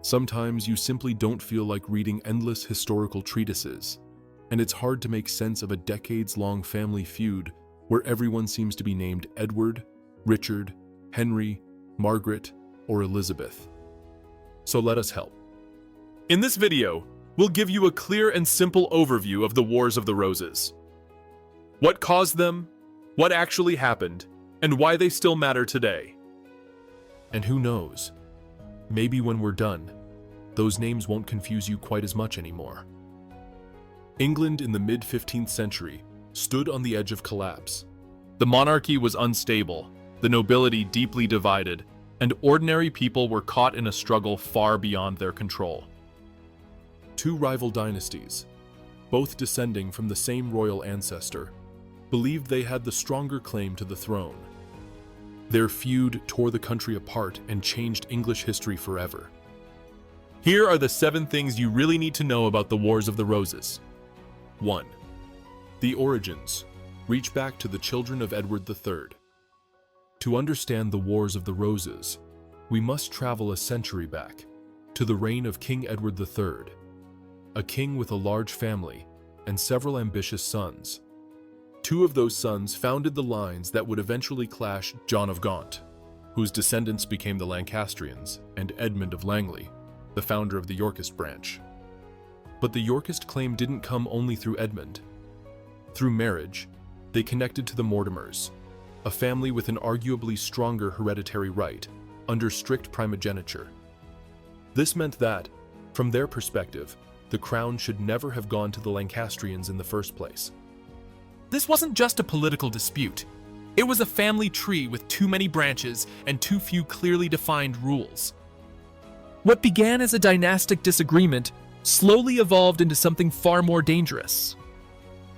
Sometimes you simply don't feel like reading endless historical treatises, and it's hard to make sense of a decades-long family feud where everyone seems to be named Edward, Richard, Henry, Margaret, or Elizabeth. So let us help. In this video, we'll give you a clear and simple overview of the Wars of the Roses. What caused them, what actually happened, and why they still matter today. And who knows, maybe when we're done, those names won't confuse you quite as much anymore. England in the mid-15th century stood on the edge of collapse. The monarchy was unstable, the nobility deeply divided, and ordinary people were caught in a struggle far beyond their control. Two rival dynasties, both descending from the same royal ancestor, believed they had the stronger claim to the throne. Their feud tore the country apart and changed English history forever. Here are the 7 things you really need to know about the Wars of the Roses. 1. The origins reach back to the children of Edward III. To understand the Wars of the Roses, we must travel a century back, to the reign of King Edward III, a king with a large family and several ambitious sons. 2 of those sons founded the lines that would eventually clash: John of Gaunt, whose descendants became the Lancastrians, and Edmund of Langley, the founder of the Yorkist branch. But the Yorkist claim didn't come only through Edmund. Through marriage, they connected to the Mortimers, a family with an arguably stronger hereditary right, under strict primogeniture. This meant that, from their perspective, the crown should never have gone to the Lancastrians in the first place. This wasn't just a political dispute. It was a family tree with too many branches and too few clearly defined rules. What began as a dynastic disagreement slowly evolved into something far more dangerous.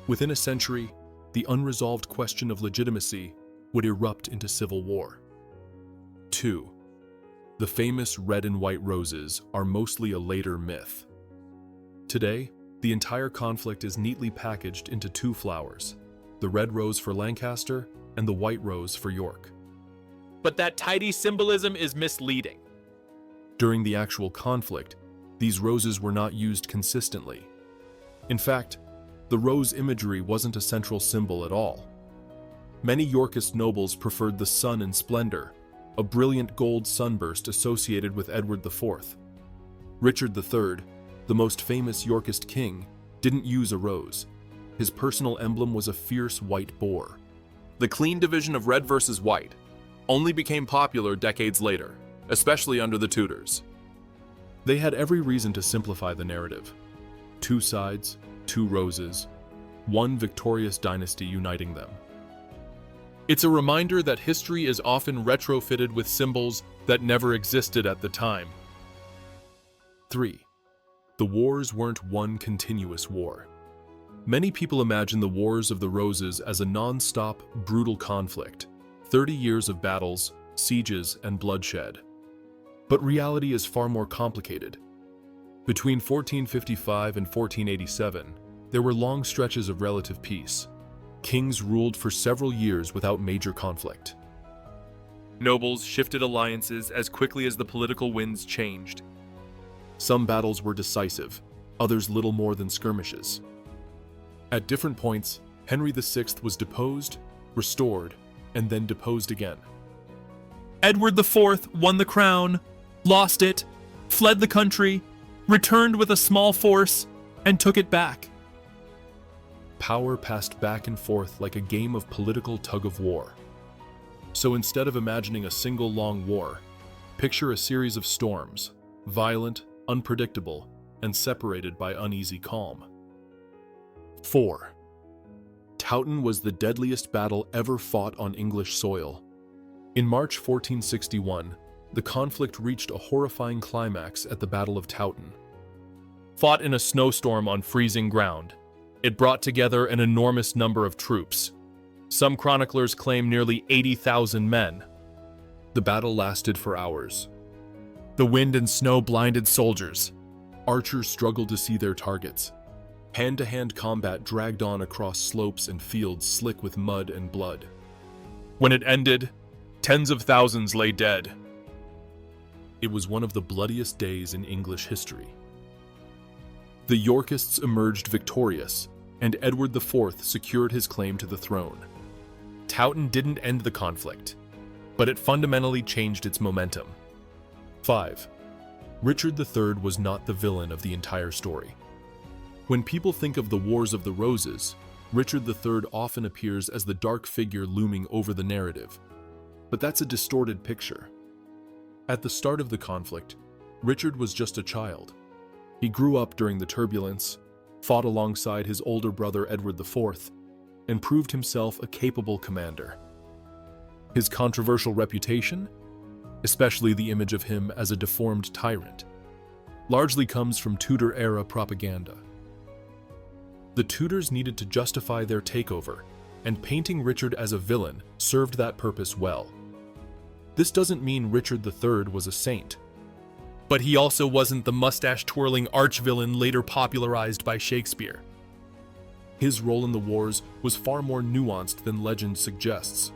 Within a century, the unresolved question of legitimacy would erupt into civil war. 2. The famous red and white roses are mostly a later myth. Today, the entire conflict is neatly packaged into 2 flowers, the red rose for Lancaster and the white rose for York. But that tidy symbolism is misleading. During the actual conflict, these roses were not used consistently. In fact, the rose imagery wasn't a central symbol at all. Many Yorkist nobles preferred the sun and splendor, a brilliant gold sunburst associated with Edward IV. Richard III, the most famous Yorkist king, didn't use a rose. His personal emblem was a fierce white boar. The clean division of red versus white only became popular decades later, especially under the Tudors. They had every reason to simplify the narrative. 2 sides, 2 roses, one victorious dynasty uniting them. It's a reminder that history is often retrofitted with symbols that never existed at the time. 3. The wars weren't one continuous war. Many people imagine the Wars of the Roses as a non-stop, brutal conflict, 30 years of battles, sieges, and bloodshed. But reality is far more complicated. Between 1455 and 1487, there were long stretches of relative peace. Kings ruled for several years without major conflict. Nobles shifted alliances as quickly as the political winds changed. Some battles were decisive, others little more than skirmishes. At different points, Henry VI was deposed, restored, and then deposed again. Edward IV won the crown, lost it, fled the country, returned with a small force, and took it back. Power passed back and forth like a game of political tug-of-war. So instead of imagining a single long war, picture a series of storms, violent, unpredictable, and separated by uneasy calm. 4. Towton was the deadliest battle ever fought on English soil. In March 1461, the conflict reached a horrifying climax at the Battle of Towton. Fought in a snowstorm on freezing ground, it brought together an enormous number of troops. Some chroniclers claim nearly 80,000 men. The battle lasted for hours. The wind and snow blinded soldiers. Archers struggled to see their targets. Hand-to-hand combat dragged on across slopes and fields slick with mud and blood. When it ended, tens of thousands lay dead. It was one of the bloodiest days in English history. The Yorkists emerged victorious, and Edward IV secured his claim to the throne. Towton didn't end the conflict, but it fundamentally changed its momentum. 5. Richard III was not the villain of the entire story. When people think of the Wars of the Roses, Richard III often appears as the dark figure looming over the narrative. But that's a distorted picture. At the start of the conflict, Richard was just a child. He grew up during the turbulence, fought alongside his older brother Edward IV, and proved himself a capable commander. His controversial reputation, especially the image of him as a deformed tyrant, largely comes from Tudor-era propaganda. The Tudors needed to justify their takeover, and painting Richard as a villain served that purpose well. This doesn't mean Richard III was a saint. But he also wasn't the mustache-twirling arch-villain later popularized by Shakespeare. His role in the wars was far more nuanced than legend suggests.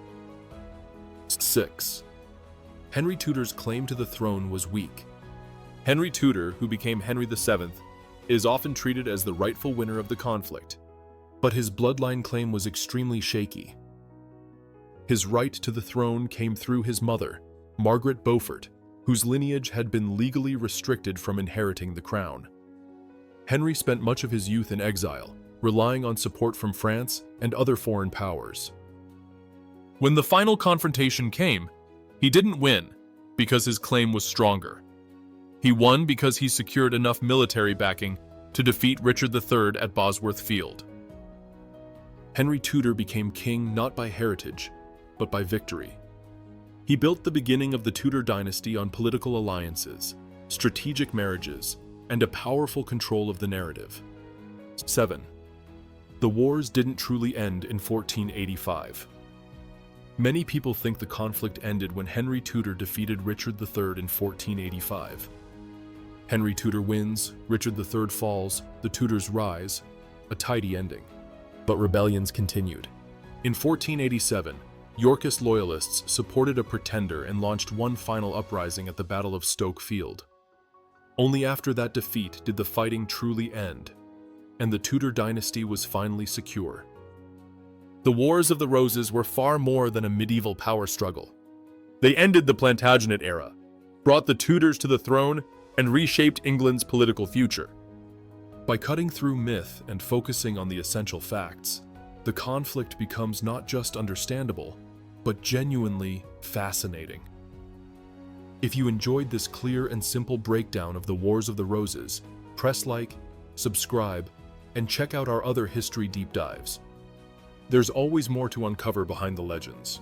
6. Henry Tudor's claim to the throne was weak. Henry Tudor, who became Henry VII, is often treated as the rightful winner of the conflict, but his bloodline claim was extremely shaky. His right to the throne came through his mother, Margaret Beaufort, whose lineage had been legally restricted from inheriting the crown. Henry spent much of his youth in exile, relying on support from France and other foreign powers. When the final confrontation came, he didn't win because his claim was stronger. He won because he secured enough military backing to defeat Richard III at Bosworth Field. Henry Tudor became king not by heritage, but by victory. He built the beginning of the Tudor dynasty on political alliances, strategic marriages, and a powerful control of the narrative. 7. The wars didn't truly end in 1485. Many people think the conflict ended when Henry Tudor defeated Richard III in 1485. Henry Tudor wins, Richard III falls, the Tudors rise, a tidy ending. But rebellions continued. In 1487, Yorkist loyalists supported a pretender and launched one final uprising at the Battle of Stoke Field. Only after that defeat did the fighting truly end, and the Tudor dynasty was finally secure. The Wars of the Roses were far more than a medieval power struggle. They ended the Plantagenet era, brought the Tudors to the throne, and reshaped England's political future. By cutting through myth and focusing on the essential facts, the conflict becomes not just understandable, but genuinely fascinating. If you enjoyed this clear and simple breakdown of the Wars of the Roses, press like, subscribe, and check out our other history deep dives. There's always more to uncover behind the legends.